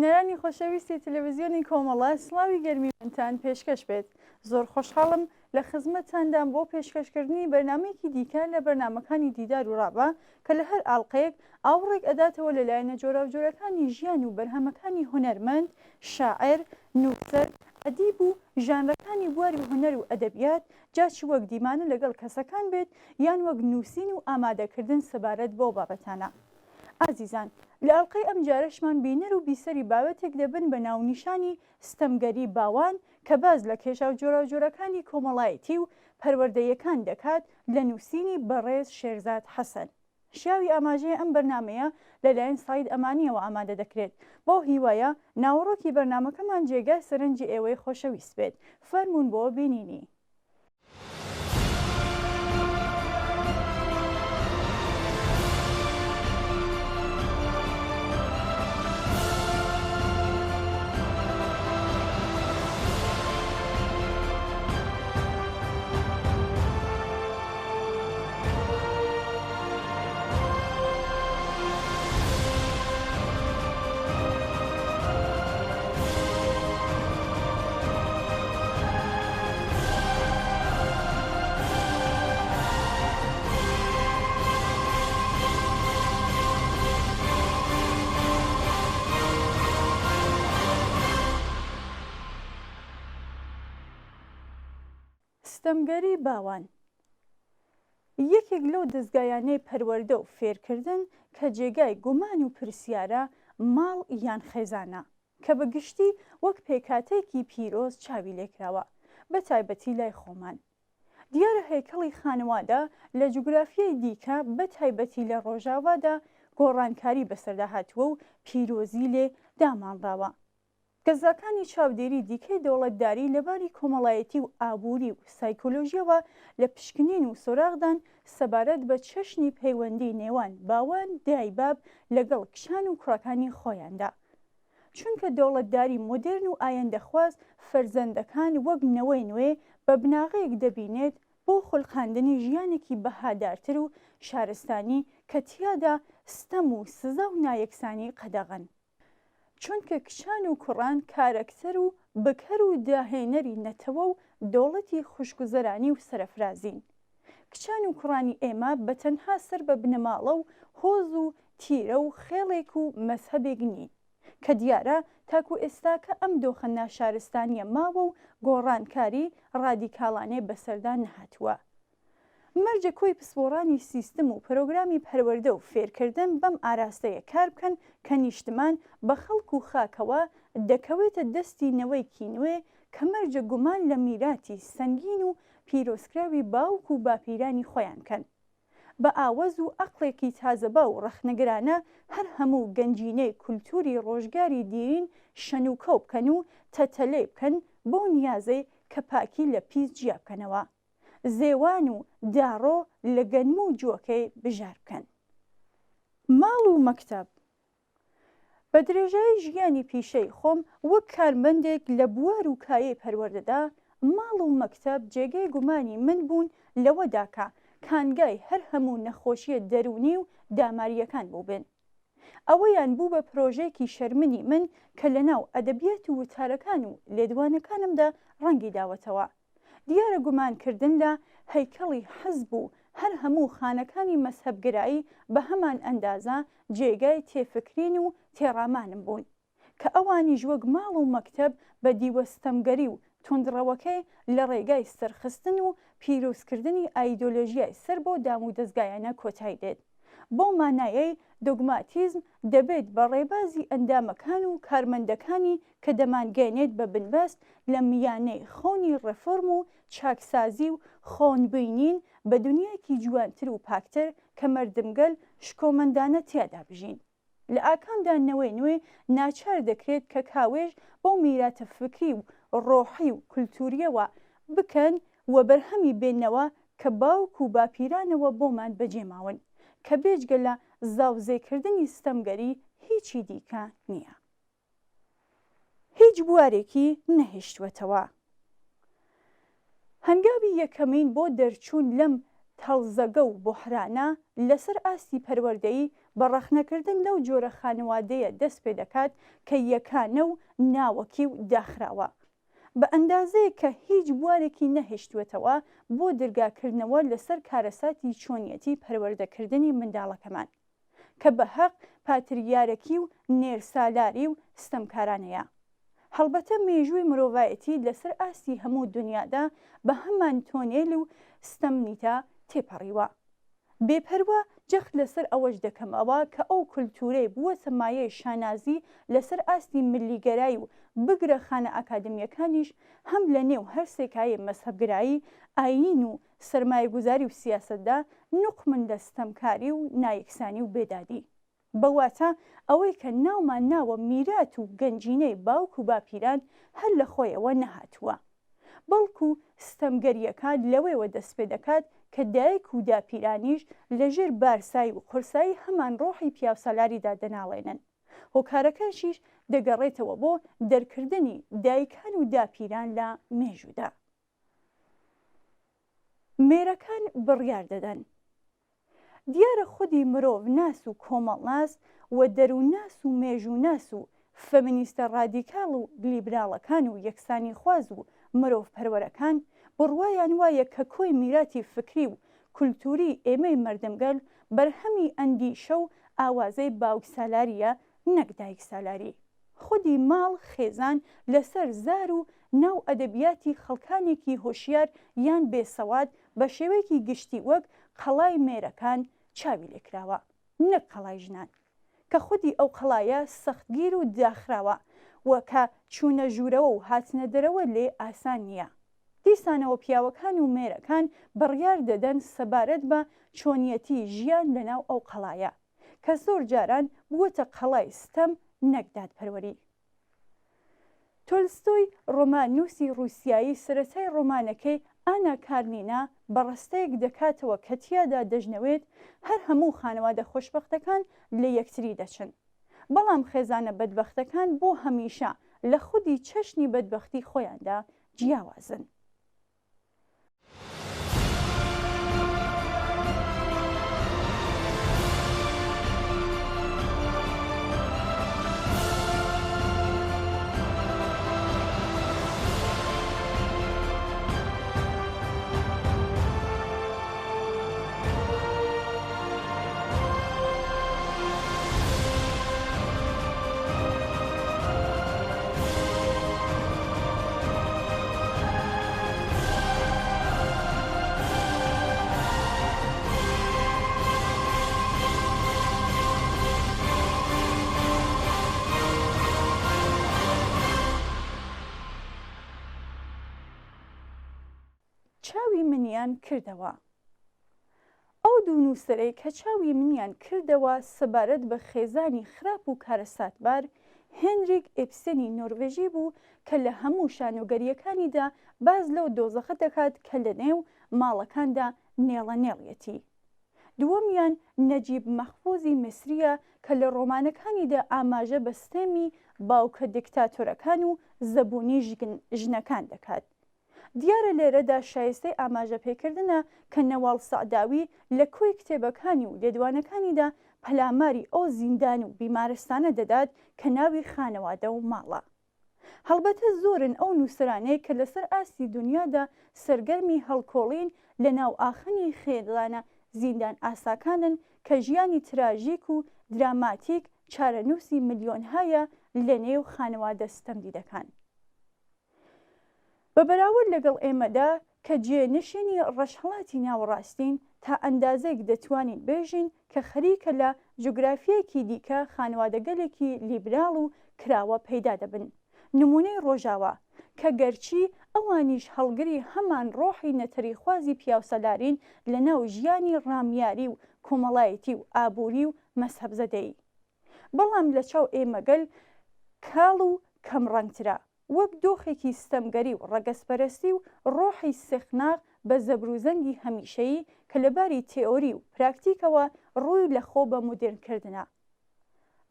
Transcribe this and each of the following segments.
بینەرانی خۆشەویستی تەلەڤیزیۆنی کۆمەڵە سڵاوی گەرمیتان پێشکەش بێت. زۆر خۆشحاڵم لە خزمەتتاندام بۆ پێشکەشکردنی بەرنامەیەکی دیکە لە بەرنامەکانی دیدار و ڕابە کە لە هەر ئاڵلقەیەک ئاوڕێک ئەداتەوە لەلایەنە جۆراوجۆرەکانی ژیان و بەرهەمەکانی هونەرمەند، شاعر، نووسەر، ئەدیب و ژانرەکانی بواری هونەر و ئەدەبیات، جاچی وەک دیمانە لەگەڵ کەسەکان بێت یان وەک نووسین و ئامادەکردن سەبارەت بۆ بابەتانە. ئازیزان، لە ئەڵلقەی ئەم جارەشمان بینەر و بیسەری بابەتێک دەبن بە ناونیشانی ستەمگەری باوان کە باز لە کێشا و جۆراوجۆرەکانی کۆمەڵایەتی و پەروەردەیەکان دەکات لە نووسینی بەڕێز شێرزاد حەسەن. شیاوی ئاماژەیە ئەم بەرنمەیە لەلایەن ساید ئەمانیەوە ئامادە دەکرێت. بۆ هیوایە ناوەڕۆکی بەرنمەکەمان جێگای سەرنجی ئێوەی خۆشەویست بێت. فەرموون بۆ بینینی. ستەمگەری باوان یەکێک لەو دەستگایانەی پەروەردە و فێرکردن کە جێگای گومان و پرسیارە ماڵ یان خێزانە کە بە گشتی وەک پێکاتێکی پیرۆز چاوی لێکراوە بە تایبەتی لای خۆمان. دیارە هەیکەڵی خانەوادە لە جوگرافیای دیکە بە تایبەتی لە ڕۆژاوادا گۆڕانکاری بەسەردا هاتووە و پیرۆزی لێ دامانراوە. گەزاکانی چاودێری دیکەی دەوڵەتداری لەباری کۆمەڵایەتی و ئابووری و سایکۆلۆژیەوە لە پشکنین و سۆراغدان سەبارەت بە چەشنی پەیوەندی نێوان باوان دایباب لەگەڵ کچان و کوڕەکانی خۆیاندا. چونکە دەوڵەتداری مۆدێرن و ئایندەخواز فەرزەندەکان وەک نەوەی نوێ بە بناغەیەک دەبینێت بۆ خولخاندنی ژیانێکی بەهادارتر و شارستانی کە تیادا ستەم و سزا و نایەکسانی قەدەغن. چونکە کچان و کوڕان کارەکتەر و بکەر و داهێنەری نەتەوە و دەوڵەتی خوشکگوزەرانی و سەرەفرازین. کچان و کوڕانی ئێمە بەتەنها سەر بە بنەماڵە و هۆز و تیرە و خێڵێک و مەزهەبێک نین کە دیارە تاکو ئێستاکە ئەم دۆخە ناشارستانیە ماوە و گۆڕانکاری ڕادیکاڵانێ بەسەردا نەهاتووە. مەرجە کۆی پسپۆڕانی سیستم و پرۆگرامی پەروەردە و فێرکردن بەم ئاراستەیە کار بکەن کە نیشتمان بە خەڵک و خاکەوە دەکەوێتە دەستی نەوەیکی نوێ کە مەرجە گومان لە میراتی سەنگین و پیرۆزکراوی باوک و باپیرانی خۆیان کەن. بە ئاوەز و ئەقڵێکی تازەبا و ڕەخنەگرانە هەر هەموو گەنجینەی کولتوری ڕۆژگاری دیرین شەنوکە بکەن و تەتەلێ بکەن بۆ نیازەی کە پاکی لە پیس جیا بکەنەوە. زێوان و داڕۆ لە گەنم و جۆکەی بژار بکەن. ماڵ و مەکتەب بە درێژایی ژیانی پیشەی خۆم وەک کارمەندێک لە بوار و کایەی پەروەردەدا ماڵ و مەکتەب جێگەی گومانی من بوون لەوەداکە کانگای هەر هەموو نەخۆشیە دەرونی و داماریەکان بوو بن. ئەوەیان بوو بە پرۆژێکی شەرمنی من کە لەناو ئەدەبیات و وتارەکان و لێدوانەکانمدا ڕەنگی داوەتەوە. دیارە گومانکردن لە هەیکەڵی حەزب و هەر هەموو خانەکانی مەزهەبگرایی بە هەمان ئەندازە جێگای تێفکرین و تێڕامانم بوون کە ئەوانیش وەک ماڵ و مەکتەب بە دیوەستەمگەری و توندڕەوەکەی لە ڕێگای سەرخستن و پیرۆزکردنی ئایدۆلۆژیای سەر بۆ دام و دەستگایانە کۆتای دێت. بۆ مانایەی دۆگماتیزم دەبێت بە ڕێبازی ئەندامەکان و کارمەندەکانی کە دەمانگەێنێت بە بنبەست لە میانەی خۆنی ڕێفۆرم و چاکسازی و خۆنبینین بە دنیایەکی جوانتر و پاکتر کە مەردمگەل شکۆمەندانە تیادا بژین. لە ئاکامدا نەوەی نوێ ناچار دەکرێت کە کاوێژ بۆ میراتە فکری و ڕۆحی و کولتوریەوە بکەن و بەرهەمی بێنەوە کە باوک و باپیرانەوە بۆمان بەجێماون کە بێجگە لە زاوزێکردنی ستەمگەری هیچی دیکە نییە. هیچ بوارێکی نەهێشتوەتەوە. هەنگاوی یەکەمین بۆ دەرچوون لەم تەڵزەگە و بۆحرانە لەسەر ئاستی پەروەردەیی بە ڕەخنەکردن لەو جۆرە خانەوادەیە دەست پێ دەکات کە یەکانە و ناوەکی و داخراوە بە ئەندازەیە کە هیچ بوارێکی نەهێشتوێتەوە بۆ دەرگاکردنەوە لەسەر کارەساتی چۆنیەتی پەروەردەکردنی منداڵەکەمان کە بە حەق پاتریارەکی و نێرسالاری و ستەمکارانەیە. هەڵبەتە مێژووی مرۆڤایەتی لەسەر ئاستی هەموو دنیادا بە هەمان تۆنێل و ستەمنیتە تێپەڕیوە. بێپەروە جەخت لەسەر ئەوەش دەکەمەوە کە ئەو کولتورەی بووەتە مایەی شانازی لەسەر ئاستی ملیگەرایی و بگرە خانە ئاکادمیەکانیش هەم لە نێو هەر سێکایە مەزهەبگرایی، ئاین و سەرمایەگوزاری و سیاسەتدا نوقمن لە ستەمکاری و نایەکسانی و بێدادی. بەواتە ئەوەی کە ناومان ناوە میرات و گەنجینەی باوک و باپیران هەر لە خۆیەوە نەهاتووە، بەڵکو ستەمگەریەکە لەوەیەوە دەست پێ دەکات کە دایک و داپیرانیش لەژێر بارسایی و قورسایی هەمان ڕۆحی پیاوسالاریدا دەناڵێنن. هۆکارەکەشیش دەگەڕێتەوە بۆ دەرکردنی دایکان و داپیران لە مێژوودا. مێرەکان بڕیار دەدەن. دیارە خودی مرۆڤ ناس و کۆمەڵناس و دەرووناس و مێژووناس و فەمینیستە ڕادیکاڵ و لیبراڵەکان و یەکسانی خواز و مرۆڤ پەروەرەکان بڕوایان وایە کە کۆی میراتی فکری و کولتوری ئێمەی مەردەمگەل بەرهەمی ئەندیشە و ئاوازەی باوک سالاریە نەک دایک سالاری. خودی ماڵ خێزان لەسەر زار و ناو ئەدەبیاتی خەڵکانێکی هۆشیار یان بێسەواد بە شێوەیەکی گشتی وەک قەڵای مێرەکان چاوی لێکراوە، نەک قەڵای ژنان کە خودی ئەو قەڵایە سەختگیر و داخراوە و کە چوونە ژوورەوە و هاتنە دەرەوە لێ ئاسان نییە. دیسانەوە پیاوەکان و مێرەکان بڕیار دەدەن سەبارەت بە چۆنیەتی ژیان لەناو ئەو قەڵایە کە زۆر جاران بووەتە قەڵای ستەم نەک دادپەروەری. تۆلستۆی ڕۆماننووسی ڕووسیایی سەرەتای ڕۆمانەکەی ئانا کارنینا بەڕستەیەک دەکاتەوە کە تیادا دەژنەوێت هەر هەموو خانەوادە خۆشبەختەکان لە یەکتری دەچن، بەڵام خێزانە بەدبەختەکان بۆ هەمیشە لە خودی چەشنی بەدبەختی خۆیاندا جیاوازن. چاوی منیان کردەوە. ئەو دوو نووسەرەی کە چاوی منیان کردەوە سەبارەت بە خێزانی خراپ و کارەساتبار هێنریک ئێبسێنی نۆروێژی بوو کە لە هەموو شانۆگەریەکانیدا باز لەو دۆزەخە دەکات کە لە نێو ماڵەکاندا نێڵە نێڵیەتی. دووەمیان نەجیب مەحفوزی میسریە کە لە ڕۆمانەکانیدا ئاماژە بە ستێمی باوکە دیکتاتۆرەکان و زەبوونی ژنەکان دەکات. دیارە لێرەدا شایستەی ئاماژە پێکردنە کە نەواڵ سەعداوی لە کۆی کتێبەکانی و لێدوانەکانیدا پەلاماری ئەو زیندان و بیمارستانە دەدات کە ناوی خانەوادە و ماڵە. هەڵبەتە زۆرن ئەو نووسرانەی کە لەسەر ئاستی دنیادا سەرگەرمی هەڵکۆڵین لە ناو ئاخنی خێزانە زیندان ئاساکانن کە ژیانی تراژیک و دراماتیک چارەنووسی ملیۆنهایە لە نێو خانەوادە ستەمدیدەکان. بە بەراورد لەگەڵ ئێمەدا کە جێنشینی ڕەشهەڵاتی ناوەڕاستین تا ئەندازەیەک دەتوانین بێژین کە خەریکە لە جوگرافیەکی دیکە خانەوادەگەلێکی لیبراڵ و کراوە پەیدا دەبن. نمونەی ڕۆژاوە کە گەرچی ئەوانیش هەڵگری هەمان ڕۆحی نەتەریخوازی پیاوسەلارین لە ناو ژیانی ڕامیاری و کۆمەڵایەتی و ئابووری و مەزهەبزەدەی، بەڵام لە چاو ئێمەگەل کاڵ و کەمڕەنگترە، وەک دۆخێکی ستەمگەری و ڕەگەزپەرستی و ڕۆحی سێخناغ بە زەبروزەنگی هەمیشەیی کە لەباری تێئۆری و پراکتیکەوە ڕووی لە خۆ بە مدرنکردنە.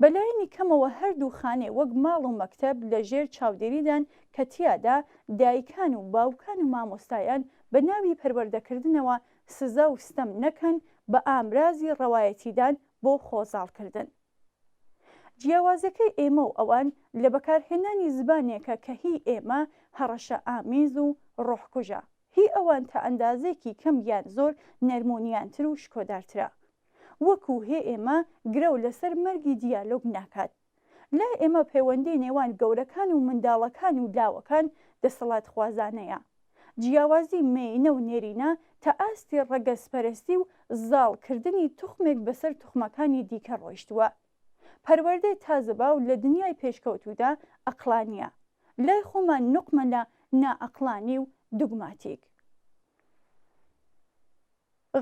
بەلایەنی کەمەوە هەردوو خانێ وەک ماڵ و مەکتەب لە ژێر چاودێریدان کە تیادا دایکان و باوکان و مامۆستایان بە ناوی پەروەردەکردنەوە سزا و ستەم نەکەن، بە ئامرازی ڕەوایەتیدان بۆ خۆزاڵکردن. جیاوازەکەی ئێمە و ئەوان لە بەکارهێنانی زبانێکە کە هی ئێمە هەڕەشە ئامیز و ڕۆحکوژە، هی ئەوان تا ئەندازێکی کەم یان زۆر نەرمونیانتر و شکۆدارترە. وەکو هێ ئێمە گرە لەسەر مەرگی دیالۆگ ناکات. لای ئێمە پەیوەندی نێوان گەورەکان و منداڵەکان و لاوەکان دەسەڵات خوازانەیە. جیاوازی مێینە و نێرینە تا ئاستی ڕەگەزپەرستی و زاڵکردنی توخمێک بەسەر توخمەکانی دیکە ڕۆیشتووە. پەروەردەی تازەباو لە دنیای پێشکەوتوودا ئەقلانیە، لای خۆمان نوقمە لە نائەقلانی و دوگماتیک.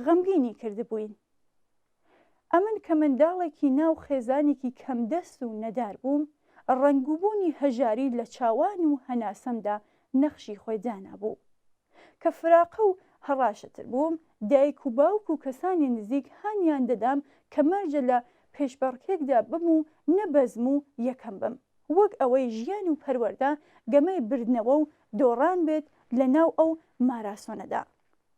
غەمگینی کردبووین. ئەمن کە منداڵێکی ناو خێزانێکی کەمدەست و نەدار بووم، ڕەنگوبوونی هەژاری لە چاوان و هەناسەمدا نەخشی خۆی دانابوو. کە فراقە و هەڕاشەتر بووم، دایک و باوک و کەسانی نزیک هانیان دەدام کە مەرجە لە پێشبەڕکێکدا بم و نەبەزم و یەکەم بم، وەک ئەوەی ژیان و پەروەردە گەمەی بردنەوە و دۆڕان بێت لە ناو ئەو ماراسۆنەدا،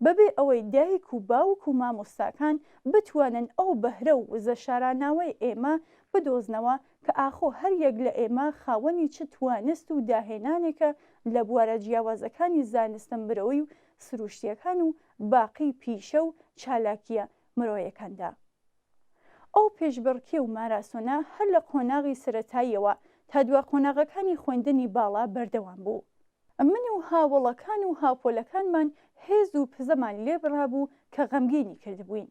بەبێ ئەوەی دایک و باوک و مامۆستاکان بتوانن ئەو بەهرە و وزە شاراناوەی ئێمە بدۆزنەوە کە ئاخۆ هەر یەک لە ئێمە خاوەنی چ توانست و داهێنانێکە لە بوارە جیاوازەکانی زانستنبرەوەی و سروشتیەکان و باقی پیشە و چالاکیە مرۆیەکاندا. ئەو پێشبڕکێ و ماراسۆنە هەر لە قۆناغی سەرەتاییەوە تا دووە قۆناغەکانی خوێندنی باڵا بەردەوام بوو. من و هاوڵەکان و هاوپۆلەکانمان هێز و پزەمان لێبڕابوو کە غەمگینی کردبووین.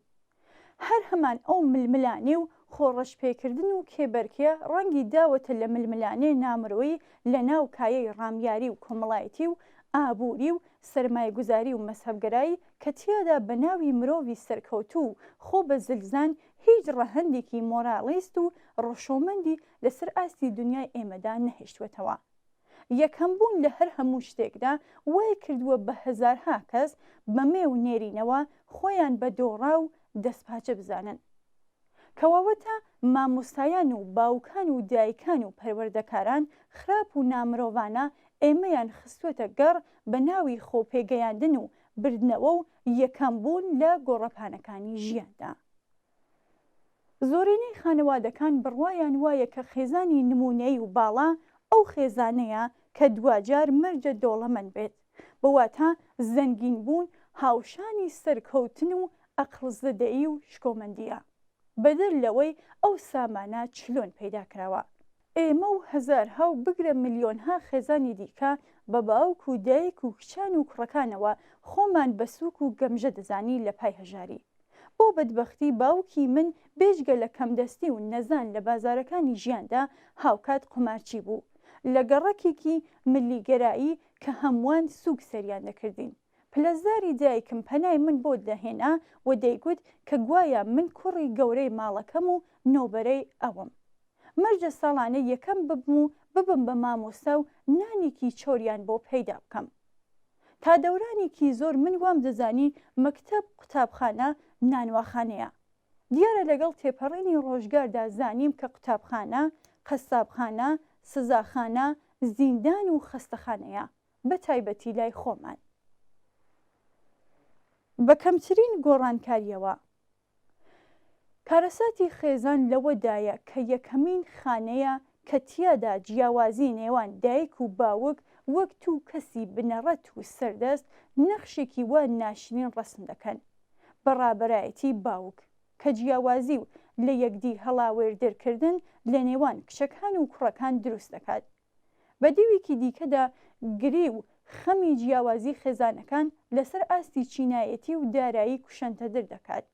هەر هەمان ئەو ململانێ و خۆڕەشپێکردن و کێبەرکێ ڕەنگی داوەتە لە ململانێ نامرۆیی لە ناو کایەی ڕامیاری و کۆمەڵایەتی و ئابووری و سەرمایەگوزاری و مەسهەبگەرایی کە تیادا بە ناوی مرۆڤی سەرکەوتوو و خۆ بە زلزان هیچ ڕەهەندێکی مۆراڵیست و ڕۆشۆمەندی لەسەر ئاستی دنیای ئێمەدا نەهێشتوێتەوە. یەکەم بوون لە هەر هەموو شتێکدا وای کردووە بە هەزارها کەس بەمێ و نێرینەوە خۆیان بە دۆڕا و دەستپاچە بزانن. کەواوەتە مامۆستایان و باوکان و دایکان و پەروەردەکاران خراپ و نامرۆڤانە ئێمەیان خستوێتە گەڕ بە ناوی خۆپێگەیاندن و بردنەوە و یەکەم بوون لە گۆڕەپانەکانی ژیاندا. زۆرینەی خانەوادەکان بڕوایان وایە کە خێزانی نمونەیی و باڵا ئەو خێزانەیە کە دوجار مەرجە دۆڵەمەند بێت، بەواتە زەنگین بوون هاوشانی سەرکەوتن و ئەقڵزەدەیی و شکۆمەندیە، بەدەر لەوەی ئەو سامانە چلۆن پەیدا کراوە. ئێمە و هەزارها و بگرە ملیۆنها خێزانی دیکە بە باوک و دایک و کچان و کوڕەکانەوە خۆمان بە سووک و گەمژە دەزانی لە پای هەژاری. بۆ بەدبەختی باوکی من بێژگە لە کەمدەستی و نەزان لە بازارەکانی ژیاندا هاوکات قومارچی بوو، لە گەڕەکێکی ملیگەرایی کە هەمووان سووک سەریان دەکردین. پلەزاری دایکم پەنای من بۆ دەهێنا و دەیگوت کە گوایە من کوڕی گەورەی ماڵەکەم و نۆبەرەی ئەوم. مەرجە ساڵانە یەکەم ببم بە مامۆستا و نانێکی چۆریان بۆ پەیدا بکەم. تا دەورانێکی زۆر من وام دەزانی مەکتەب قوتابخانە نانواخانەیە. دیارە لەگەڵ تێپەڕینی ڕۆژگاردا زانیم کە قوتابخانە، قەسابخانە، سزاخانە، زیندان و خەستەخانەیە، بە تایبەتی لای خۆمان. بە کەمترین گۆڕانکاریەوە کارەساتی خێزان لەوەدایە کە یەکەمین خانەیە کە تیادا جیاوازی نێوان دایک و باوک وەک تو کەسی بنەڕەت و سەردەست نەخشێکی وا ناشرین ڕەسم دەکەن. بەڕابەرایەتی باوک کە جیاوازی و لە یەکدی هەڵاوێردەرکردن لە نێوان کچەکان و کوڕەکان دروست دەکات. بە دیوێکی دیکەدا گری و خەمی جیاوازی خێزانەکان لەسەر ئاستی چینایەتی و دارایی کوشەندەدر دەکات،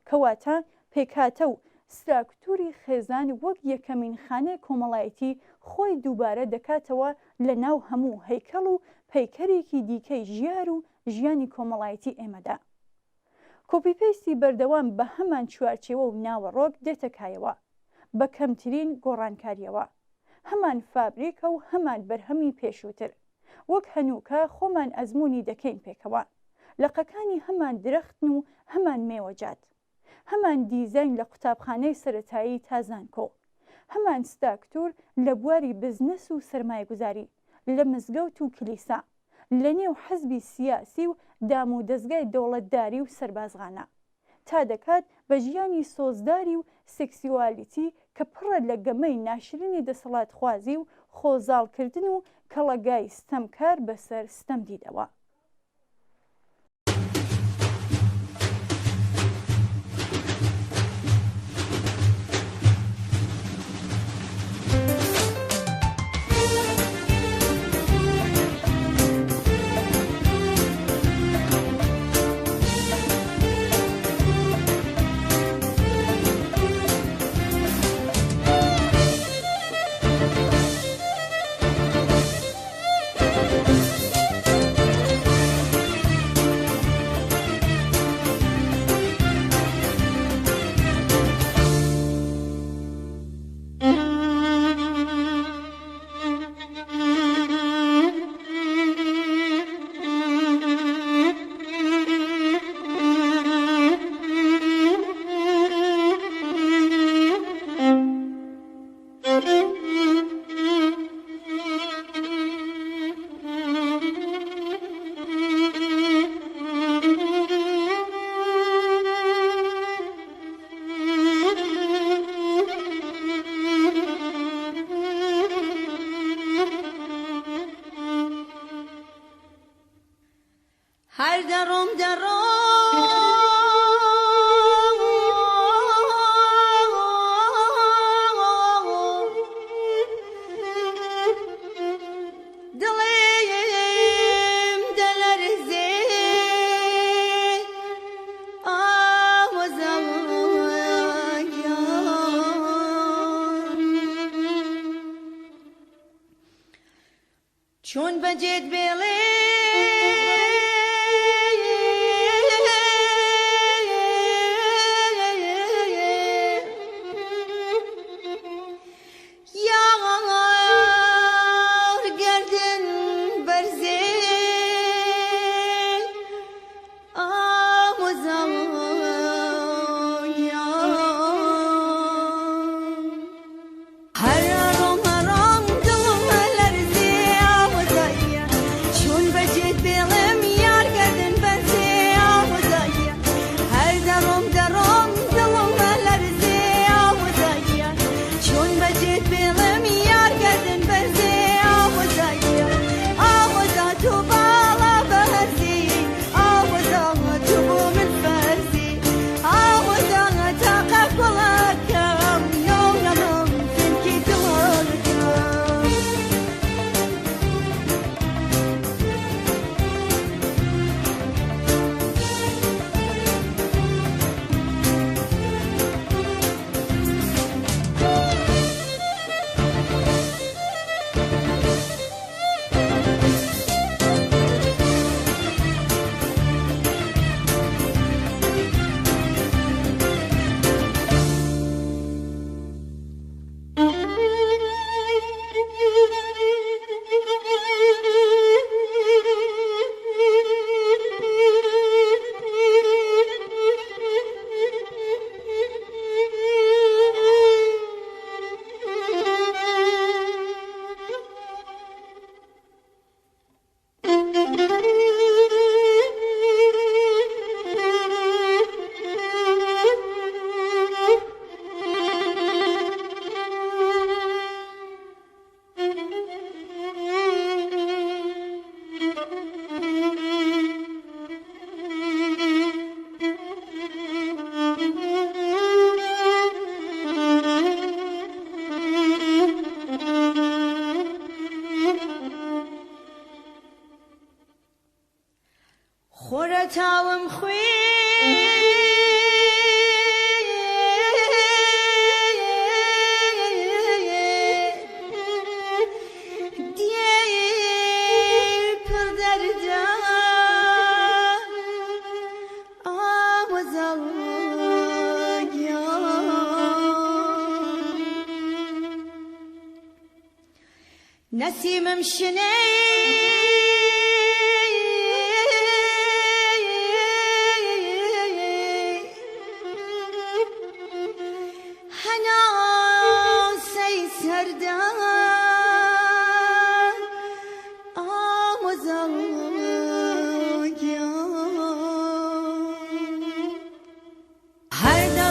کەواتە پێکاتە و ستراکتوری خێزان وەک یەکەمین خانەی کۆمەڵایەتی خۆی دووبارە دەکاتەوە لە ناو هەموو هەیکەڵ و پەیکەرێکی دیکەی ژیار و ژیانی کۆمەڵایەتی ئێمەدا. کۆپیپەیستی بەردەوام بە هەمان چوارچێوە و ناوەڕۆک دێتەکایەوە بە کەمترین گۆڕانکاریەوە، هەمان فابریکە و هەمان بەرهەمی پێشووتر، وەک هەنووکە خۆمان ئەزمموی دەکەین پێکەوە، لەقەکانی هەمان درەختن و هەمان مێوەجات، هەمان دیزاین لە قوتابخانەی سەرەتایی تازانکۆ، هەمان ستاکتور لە بواری بزنس و سەرمایەگوزاری، لە مزگەوت و کلیسا، لە نێو حەزبی سیاسی و دام و دەستگای دەوڵەتداری و سەربازغانە، تا دەکات بە ژیانی سۆزداری و سێکسیوالیتی کە پڕە لە گەمەی ناشرینی دەسەڵاتخوازی و خۆزاڵکردن و کەڵەگای ستەمکار بەسەر ستەم دیدەوە. هر درم دلیم دلرزه چون بجد بله خورتاوم نسيم مشني هنا سيسردا آموزايا هر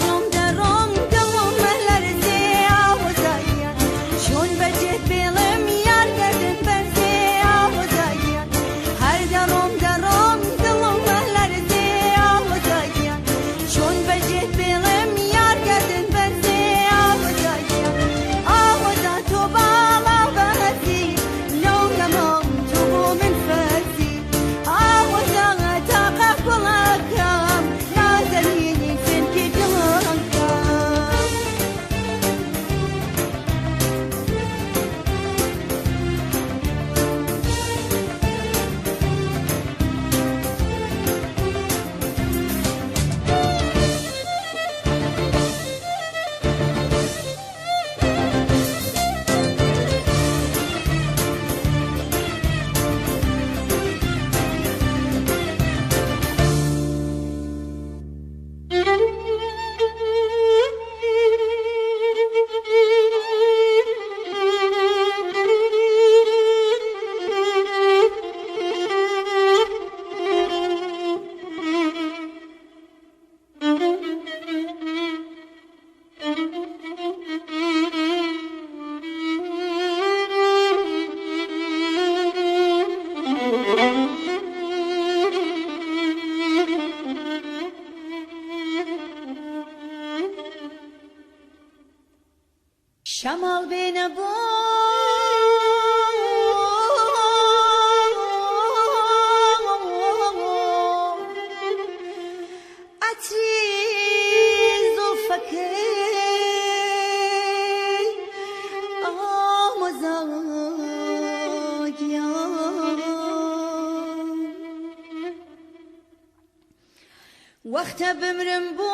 وەختە بمرم بۆ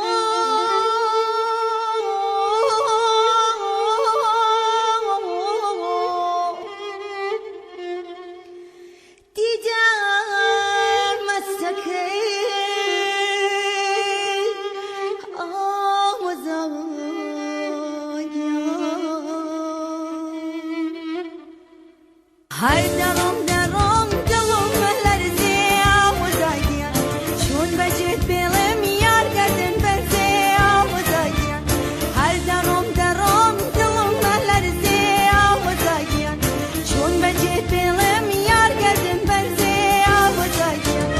دیدار مەستەکەی ئاوەزاویان هەر دەڕۆم دەڕۆم دڵم بەلەرزێ ئاوەزاویان چۆن بەجێت بێڵێم یار گەردن بەرزێ ئاوەزاویان هەر دەڕۆم دەڕۆم دڵم بەلەرزێ ئاوەزاویان چۆن بەجێت بێڵێم یار گەردن بەرزێ ئاوەزاویان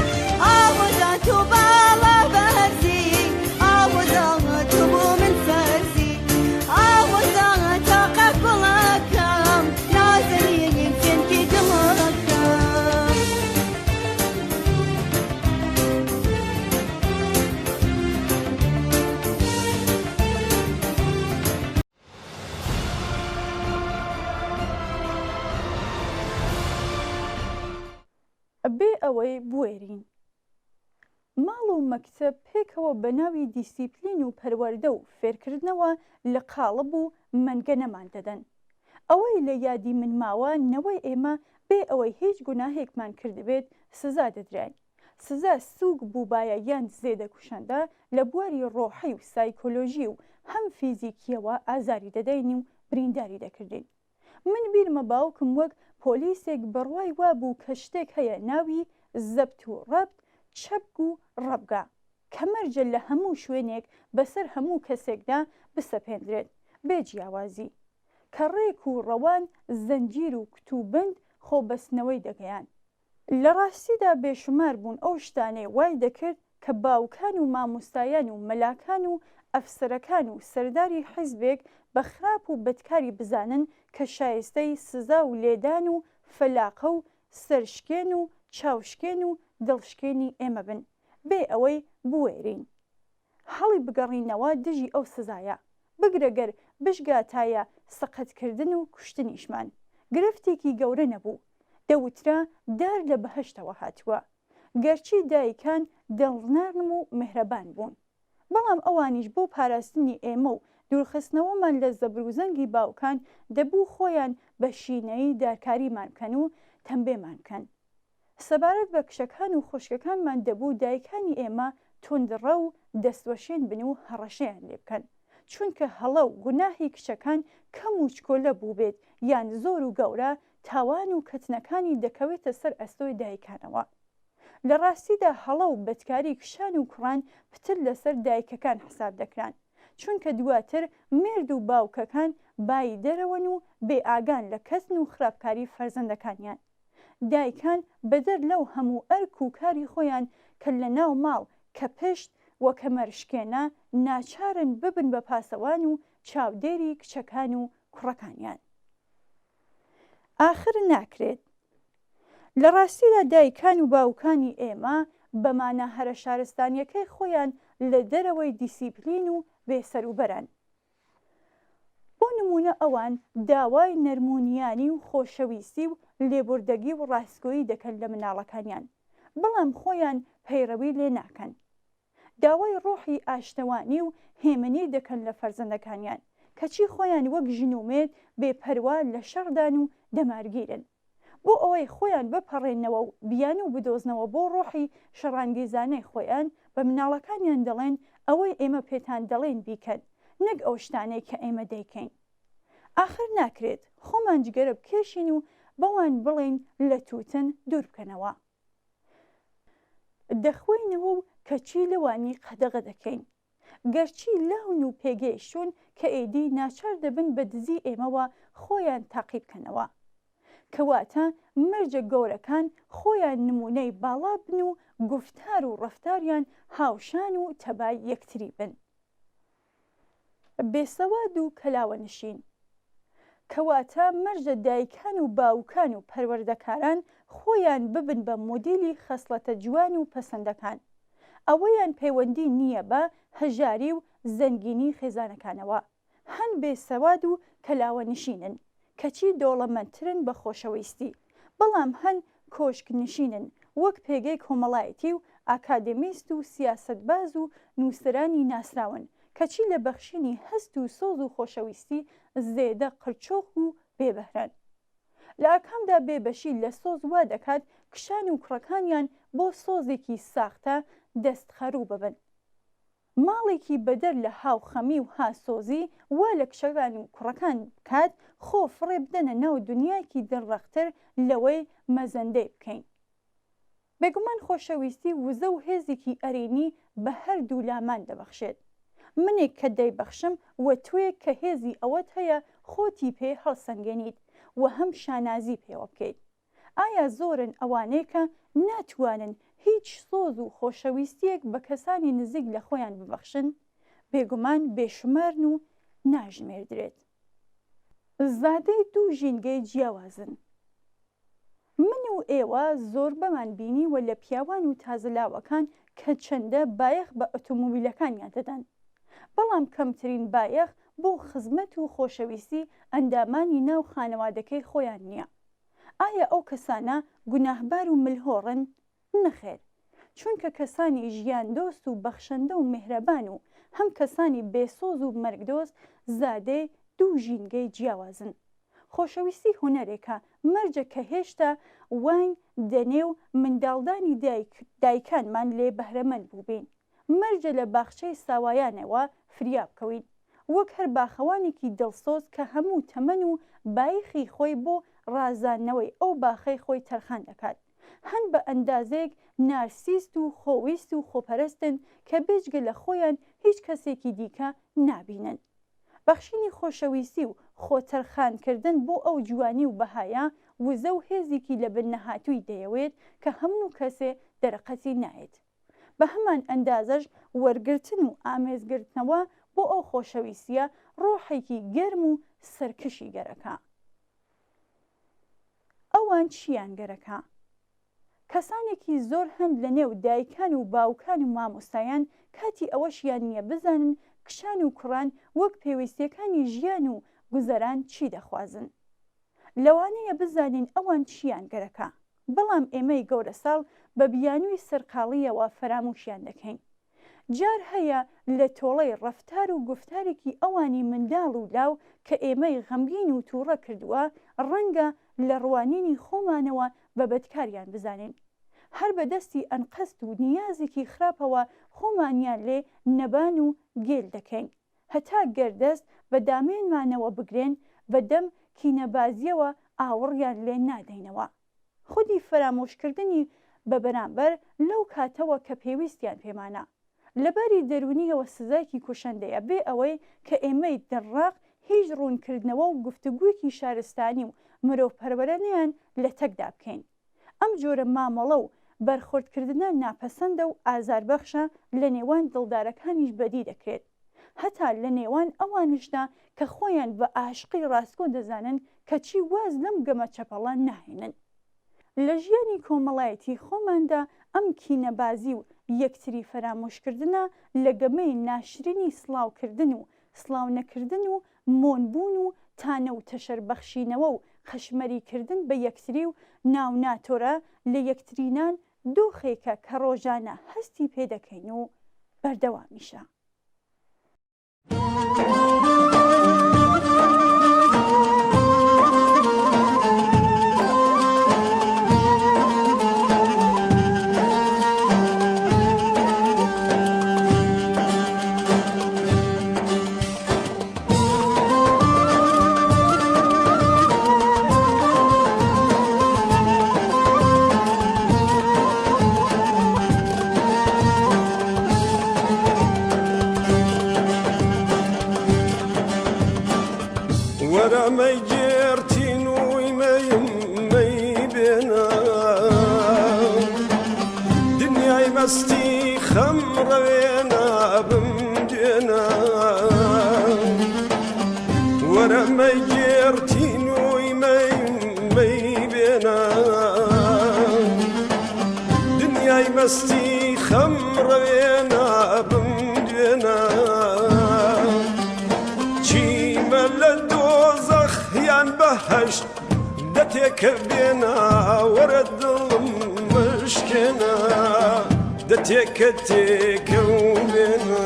ئاوەزا تۆ باڵا بەهەرزی ئاوەزا تۆ بۆ من فەرزی ئاوەزا تاقە گوڵەکەم نازەنین فێنکی دڵەکەم بێ ئەوەی بوێرین ماڵ و مەکتەب پێکەوە بە ناوی دیسیپلین و پەروەردە و فێرکردنەوە لە قاڵب و مەنگە نەمان دەدەن ئەوەی لە یادی من ماوە نەوەی ئێمە بێ ئەوەی هیچ گوناهێکمان کردبێت سزا دەدراین سزا سووک بووبایە یان زێدەکوشەندە لە بواری ڕۆحی و سایکۆلۆژی و هەم فیزیکیەوە ئازاری دەدەین و برینداری دەکردین من بیرمە باوکم وەک پۆلیسێک بڕوای وابوو کە شتێک هەیە ناوی زەبت و ڕەبت چەپک و ڕەبگا کە مەرجە لە هەموو شوێنێک بەسەر هەموو کەسێکدا بسەپێنرێت بێ جیاوازی کە ڕێک و ڕەوان زەنجیر و کتوبند خۆبەستنەوەی دەگەیان لە ڕاستیدا بێشمار بوون ئەو شتانەی وای دەکرد کە باوکان و مامۆستایان و مەلاکان و ئەفسەرەکان و سەرداری حیزبێک بە خراپ و بەدکاری بزانن کە شایستەی سزا و لێدان و فەلاقە و سەرشکێن و چاوشکێن و دڵشکێنی ئێمە بن بێ ئەوەی بوێرین هەڵی بگەڕینەوە دژی ئەو سزایە بگرەگەر بشگاتایە سەقەتکردن و کوشتنیشمان گرفتێکی گەورە نەبوو دەوترا دار لە بەهەشتەوە هاتووە گەرچی دایکان دڵنەرم و مهرەبان بوون بەڵام ئەوانیش بۆ پاراستنی ئێمە و دوورخستنەوەمان لە زەبروزەنگی باوکان دەبوو خۆیان بە شینەی دارکاریمان بکەن و تەمبێمان بکەن سەبارەت بە کشەکان و خوشکەکانمان دەبوو دایکانی ئێمە تۆندڕە و دەستوەشێن بن و هەڕەشەیان لێ بکەن چونکە هەڵە و گوناهی کچەکان کەم و چکۆلە بوو بێت یان زۆر و گەورە تاوان و کەتنەکانی دەکەوێتە سەر ئەستۆی دایکانەوە لە ڕاستیدا هەڵە و بەدکاری کشان و کوڕان پتر لەسەر دایکەکان حساب دەکران چونکە دواتر مێرد و باوکەکان بای دەرەوەن و بێ ئاگان لە کەسن و خراپکاری فەرزەندەکانیان دایکان بەدەر لەو هەموو ئەرک و کاری خۆیان کە لە ناو ماڵ کە پشت وەکە مەرشکێنە ناچارن ببن بە پاسەوان و چاودێری کچەکان و کوڕەکانیان ئاخر ناکرێت لە ڕاستیدا دایکان و باوکانی ئێمە بەمانە هەرە شارستانیەکەی خۆیان لە دەرەوەی دیسیپلین و بێسەروبەرن بۆ نمونە ئەوان داوای نەرمونیانی و خۆشەویستی و لێبوردەگی و ڕاستگۆیی دەکەن لە مناڵەکانیان بەڵام خۆیان پەیڕەوی لێ ناکەن داوای ڕۆحی ئاشتەوانی و هێمنی دەکەن لە فەرزەندەکانیان کەچی خۆیان وەک ژنومێت بێپەروا لە شەڕدان و دەمارگیرن بۆ ئەوەی خۆیان بپەڕێنەوە و بیان و بدۆزنەوە بۆ ڕۆحی شەڕانگیزانەی خۆیان بە مناڵەکانیان دەڵێن ئەوەی ئێمە پێتان دەڵێن بیکەن نەک ئەو شتانەی کە ئێمە دەیکەین ئاخر ناکرێت خۆمان جگەرە بکێشین و بەوان بڵێن لە تووتن دوور بکەنەوە دەخوێنەوە و کەچی لەوانی قەدەغە دەکەین گەرچی لاون و پێگەیشتون کە ئێدی ناچار دەبن بە دزی ئێمەوە خۆیان تاقی بکەنەوە کەواتە مەرجە گەورەکان خۆیان نمونەی باڵا بن و گفتار و ڕەفتاریان هاوشان و تەبای یەکتری بن بێسەواد و کەلاوەنشین کەواتە مەرجە دایکان و باوکان و پەروەردەکاران خۆیان ببن بە مۆدیلی خەسڵەتە جوان و پەسەندەکان ئەوەیان پەیوەندی نییە بە هەژاری و زەنگینی خێزانەکانەوە هەن بێسەواد و کەلاوەنشینن کەچی دۆڵەمەندترن بە خۆشەویستی بەڵام هەن کۆشک نشینن وەک پێگەی کۆمەڵایەتی و ئاکادمیست و سیاسەتباز و نووسەرانی ناسراون کەچی لە بەخشینی هەست و سۆز و خۆشەویستی زێدە قرچۆخ و بێبەهرەن. لە ئاکامدا بێبەشی لە سۆز وا دەکات کشان و کوڕەکانیان بۆ سۆزێکی ساختە دەستخەڕوو ببن. ماڵێکی بەدەر لە هاوخەمی و هاسۆزی وا لە کشەکان و کوڕەکان بکات خۆ فڕێ بدەنە ناو دنیایەکی دڵڕەختر لەوەی مەزەندەی بکەین. بێگومان خۆشەویستی وزە و هێزێکی ئەرێنی بە هەردوو لامان دەبەخشێت. منێک کە دەیبەخشم وە توێک کە هێزی ئەوەت هەیە خۆتی پێ هەڵسەنگێنیت و هەم شانازی پێوە بکەیت. ئایا زۆرن ئەوانەیە کە ناتوانن هیچ سۆز و خۆشەویستیەک بە کەسانی نزیک لە خۆیان ببەخشن؟ بێگومان بێشمارن و ناژمێردرێت. زادەی دوو ژینگەی جیاوازن. من و ئێوە زۆر بەمان بینی و لە پیاوان و تازەلاوەکان کە چەندە بایەخ بە ئۆتۆمۆبیلەکانیان دەدەن، بەڵام کەمترین بایەخ بۆ خزمەت و خۆشەویستی ئەندامانی ناو خانەوادەکەی خۆیان نییە. ئایا ئەو کەسانە گوناهبار و ملهۆڕن؟ نەخێر، چونکە کەسانی ژیان دۆست و بەخشەندە و میهرەبان و هەم کەسانی بێسۆز و مەرگدۆز زادەی دوو ژینگەی جیاوازن. خۆشەویستی هونەرێکە مەرجە کە هێشتا وای دەنێ و منداڵدانی دایکانمان لێ بەهرەمەند بووبین، مەرجە لە باخچەی ساوایانەوە فریا بکەوین، وەک هەر باخەوانێکی دڵسۆز کە هەموو تەمەن و بایخی خۆی بۆ ڕازاندنەوەی ئەو باخەی خۆی تەرخان دەکات. هەن بە ئەندازەیەک نارسیست و خۆویست و خۆپەرستن کە بێجگە لە خۆیان هیچ کەسێکی دیکە نابینن. بەخشینی خۆشەویستی و خۆتەرخانکردن بۆ ئەو جوانی و بەهایە وزە و هێزێکی لە بنەهاتووی دەیەوێت کە هەموو کەسێ دەرەقەتی نایێت. بە هەمان ئەندازەش وەرگرتن و ئامێزگرتنەوە بۆ ئەو خۆشەویستیە ڕۆحێکی گەرم و سەرکشی گەرەکە. ئەوان چیان گەرەکە؟ کەسانێکی زۆر هەند لە نێو دایکان و باوکان و مامۆستایان کاتی ئەوەشیان نییە بزانن کشان و کوڕان وەک پێویستیەکانی ژیان و گوزەران چی دەخوازن. لەوانەیە بزانین ئەوان چیان گەرەکە، بەڵام ئێمەی گەورە ساڵ بە بیانووی سەرقاڵیەوە فەراموشیان دەکەین. جار هەیە لە تۆڵەی ڕەفتار و گفتارێکی ئەوانی منداڵ و لاو کە ئێمەی غەمگین و تووڕە کردووە ڕەنگە لە ڕوانینی خۆمانەوە بە بەدکاریان بزانین. هەر بەدەستی ئەنقەست و نیازێکی خراپەوە خۆمانیان لێ نەبان و گێل دەکەین، هەتا گەردەست بە دامێنمانەوە بگرێن بە دەم کینەبازیەوە ئاوڕیان لێ نادەینەوە. خودی فەرامۆشکردنی بە بەرامبەر لەو کاتەوە کە پێویستیان پێمانە. لەبەری دەرونیەوە سزایکی کوشندەیە بێ ئەوەی کە ئێمەی دەڕاق هیچ ڕوونکردنەوە و گفتوگویەکی شارستانی و مرۆڤپەروەرانەیان لە تەکدا بکەین. ئەم جۆرە مامەڵە و بەرخۆردکردنە ناپەسەندە و ئازاربەخشە لە نێوان دڵدارەکانیش بەدی دەکرێت، هەتا لە نێوان ئەوانشدا کە خۆیان بە ئاشقی ڕاستگۆ دەزانن کەچی واز لەم گەمە چەپەڵان ناهێنن. لە ژیانی کۆمەڵایەتی خۆماندا ئەم کینەبازی و یەکتری فەرامۆشکردنە لە گەمەی ناشرینی سڵاوکردن و سڵاو نەکردن و مۆنبوون و تانە و تەشەربەخشینەوە و خەشمەریکردن بە یەکتری و ناوناتۆرە لە یەکترینان دۆخێکە کە ڕۆژانە هەستی پێدەکەین و بەردەوامیشە. مستی خمروینا بمدینا ورم گرتینوی می بینا دنیای مستی خمروینا بمدینا چی مل دوزخ یان بهشت دتک بینا ورد مشکنا دەتێکە تێکەوێنە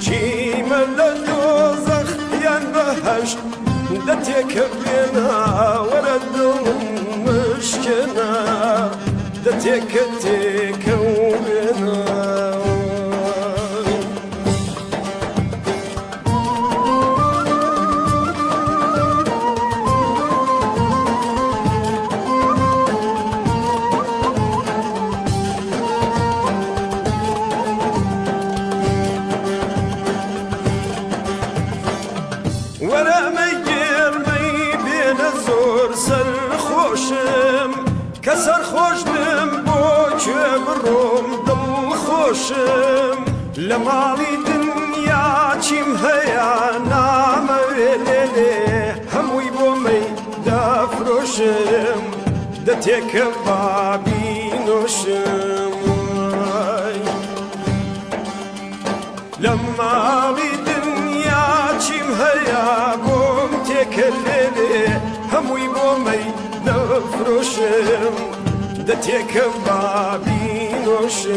چیمە لە دۆزەخ یان بەهەشت دەتێکە بێنە وەرە دڵم مشکێنە دەتێکە تێکەوێنە کە سەرخۆش بم بۆ کوێ بڕۆم دڵخۆشم لە ماڵی دنیا چیم هەیە نامەوێ لێلێ هەمووی بۆ مەیدافرۆشم دەتێکە بابینۆشم لە ماڵی دنیا چیم هەیە بۆم تێکە لێلێ هەمووی بۆ دەفرۆشم دەتێکە بابینۆشم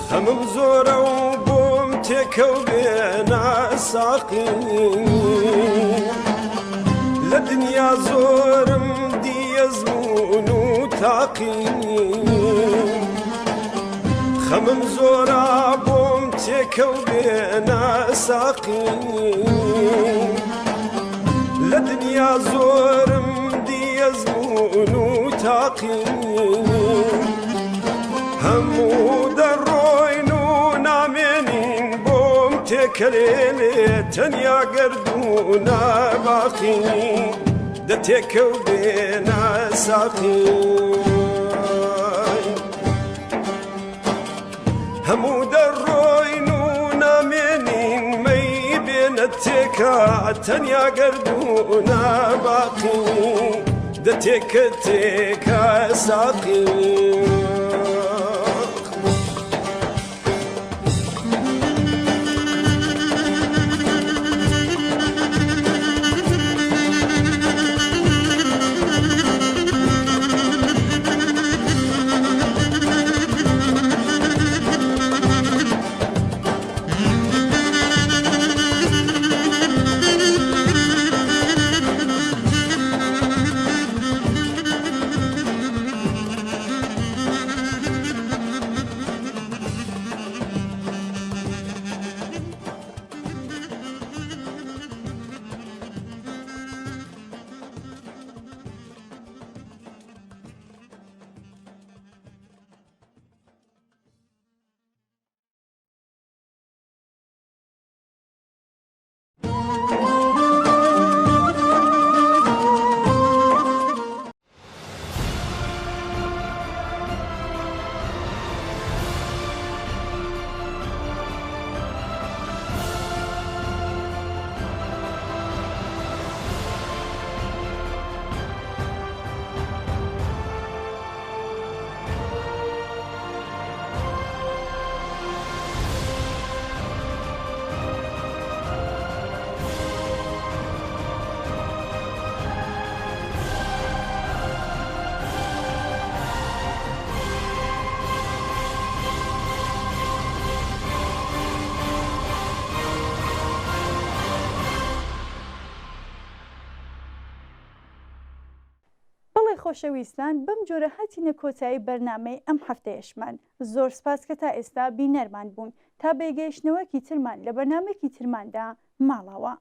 خەمم زۆرە و بۆم تێکەوێنە ساقی لە دنیا زۆرم دیەزمون و تاقی خەمم زۆرە بۆم تێکەوێنە ساقی لە دنیا زۆرم دیەزمون و تاقی هەموو دەڕۆین و نامێنین بۆم تێکەلێنێ تەنیا گەردوونە باقی دەتێکەوێنە ساقی هەموو دەڕۆین و نامێنین مەی بێنە تێکە تەنیا گەردوونە باقی دەتێکە تێکە ساقی خۆشەویستان بەم جۆرە هاتینە کۆتایی بەرنامەی ئەم هەفتەیەشمان زۆر سپاس کە تا ئێستا بینەرمان بوون تا بێگەیشتنەوەکی ترمان لە بەرنامێکی ترماندا ماڵەوە.